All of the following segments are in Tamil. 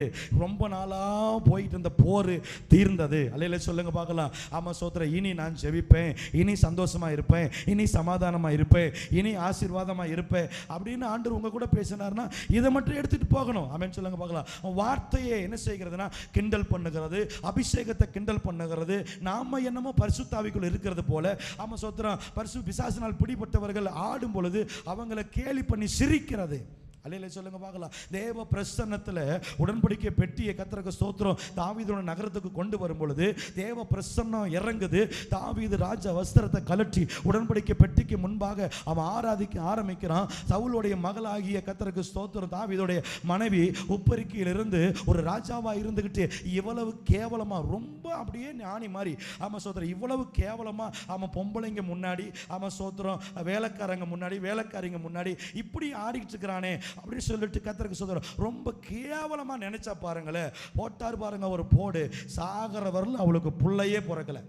ரொம்ப நாளா போயிட்டு இருந்த போர் தீர்ந்தது. அல்லேலூயா சொல்லுங்க பார்க்கலாம். ஆமா சோத்திரம். இனி நான் ஜெபிப்பேன், இனி சந்தோஷமா இருப்பேன், இனி சமாதானமா இருப்பேன், இனி ஆசீர்வாதமா இருப்பேன் அப்படின்னு ஆண்டவர் உங்க கூட பேசினார்னா இதை மட்டும் எடுத்துட்டு போகணும். ஆமென் சொல்லுங்க பார்க்கலாம். வார்த்தையை என்ன செய்கிறதுனா கிண்டல் பண்ணுகிறது, அபிஷேகத்தை கிண்டல் பண்ணுகிறது. நாம என்னமோ பரிசுத்த ஆவிக்குள்ள இருக்கிறது போல. ஆமா சோத்திரம். பரிசு பிசாசினால் பிடிபட்டவர்கள் ஆடும் பொழுது அவங்களை கேலி பண்ணி சிரிக்கிறது. அல்லேலூயா சொல்லுங்க பார்க்கலாம். தேவ பிரசன்னத்தில் உடன்படிக்கை பெட்டியை கர்த்தருக்கு ஸ்தோத்திரம் தாவீதோட நகரத்துக்கு கொண்டு வரும் பொழுது தேவ பிரசன்னம் இறங்குது. தாவீது ராஜ வஸ்திரத்தை கலற்றி உடன்படிக்கை பெட்டிக்கு முன்பாக அவன் ஆராதிக்க ஆரம்பிக்கிறான். சவுலுடைய மகளாகிய கர்த்தருக்கு ஸ்தோத்திரம் தாவீதுடைய மனைவி உப்பரிக்கையிலிருந்து ஒரு ராஜாவா இருந்துகிட்டு இவ்வளவு கேவலமா, ரொம்ப அப்படியே ஞானி மாதிரி, ஆமா சோத்திரம், இவ்வளவு கேவலமா அவன் பொம்பளைங்க முன்னாடி, ஆமா சோத்திரம், வேலைக்காரங்க முன்னாடி, வேலைக்காரிங்க முன்னாடி இப்படி ஆடிக்கிட்டு இருக்கிறானே அப்படின்னு சொல்லிட்டு கர்த்தருக்கு ஸ்தோத்திரம் ரொம்ப கேவலமா நினைச்சா பாருங்களேன். போட்டார் பாருங்க ஒரு போடு. சாகர வரல அவளுக்கு புள்ளையே பிறக்கல.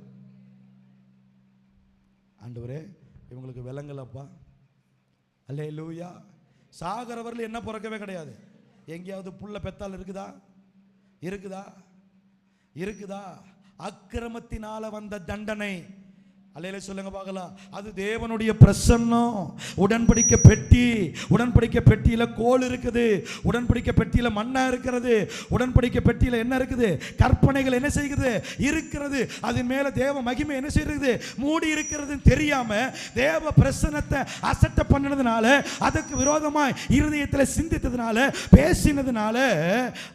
ஆண்டவரே இவங்களுக்கு விளங்கலப்பா. அல்லேலூயா. சாகர வரல என்ன பிறக்கவே கிடையாது. எங்கேயாவது புள்ள பெத்தால் இருக்குதா? இருக்குதா? இருக்குதா? அக்கிரமத்தினால வந்த தண்டனை. அல்லேலூயா சொல்லுங்க பார்க்கலாம். அது தேவனுடைய பிரசன்னம். உடன்படிக்கை பெட்டி, உடன்படிக்கை பெட்டியில கோல் இருக்குது, உடன்படிக்கை பெட்டியில மண்ணா இருக்கிறது, உடன்படிக்கை பெட்டியில என்ன இருக்குது? கற்பனைகள் என்ன செய்கிறது? இருக்கிறது. அதன் மேல தேவ மகிமை என்ன செய்கிறது? மூடி இருக்கிறது. தெரியாம தேவ பிரசன்னத்தை அசட்டை பண்ணதுனால, அதுக்கு விரோதமாய் இருதயத்தில் சிந்தித்ததுனால, பேசினதுனால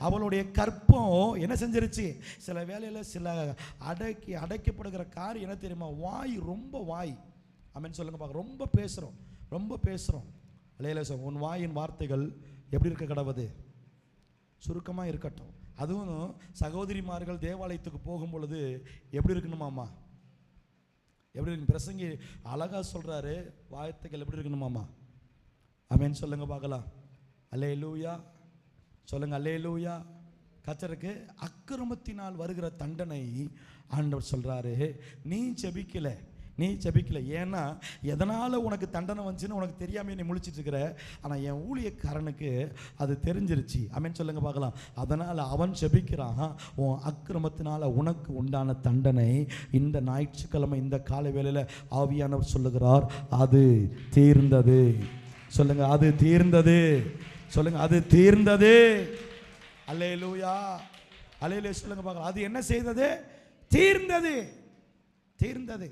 அவளுடைய கற்பம் என்ன செஞ்சிருச்சு? சில வேளையில சில அடைக்கப்படுகிற காரியம் என்ன தெரியுமா? வாய், ரொம்ப வாய். ஆமென் சொல்லுங்க பார்க்க. ரொம்ப பேசுறோம், ரொம்ப பேசுறோம். அல்லேலூயா. உன் வாயின் வார்த்தைகள் எப்படி இருக்க கடவுது? சுருக்கமா இருக்கட்டும். அதுவும் சகோதரிமார்கள் தேவாலயத்துக்கு போகும் பொழுது எப்படி இருக்கணுமாமா? எப்படி இருக்கு? பிரசங்கி அழகா சொல்றாரு, வார்த்தைகள் எப்படி இருக்கணுமாமா? ஆமென் சொல்லுங்க பார்க்கலாம். அல்லேலூயா சொல்லுங்க. அல்லேலூயா. கர்த்தருக்கு அக்கிரமத்தினால் வருகிற தண்டனை ஆண்டவர் சொல்றாரு. நீ ஜெபிக்கல, நீ ஜெபிக்கல. ஏன்னா எதனால உனக்கு தண்டனை வந்துச்சுன்னு உனக்கு தெரியாம நீ முழிச்சிட்டு இருக்கிற. ஆனா என் ஊழியக்காரனுக்கு அது தெரிஞ்சிருச்சு. ஆமென் சொல்லுங்க பார்க்கலாம். அதனால அவன் ஜெபிக்கிறான். உன் அக்கிரமத்தினால உனக்கு உண்டான தண்டனை இந்த ஞாயிற்றுக்கிழமை இந்த காலை வேளையில ஆவியானவர் சொல்லுகிறார், அது தீர்ந்தது. சொல்லுங்க, அது தீர்ந்தது. சொல்லுங்க, அது தீர்ந்தது. அல்லேலூயா. அல்லேலூயா சொல்லுங்க பார்க்கலாம். அது என்ன செய்தது? தீர்ந்தது. தீர்ந்தது.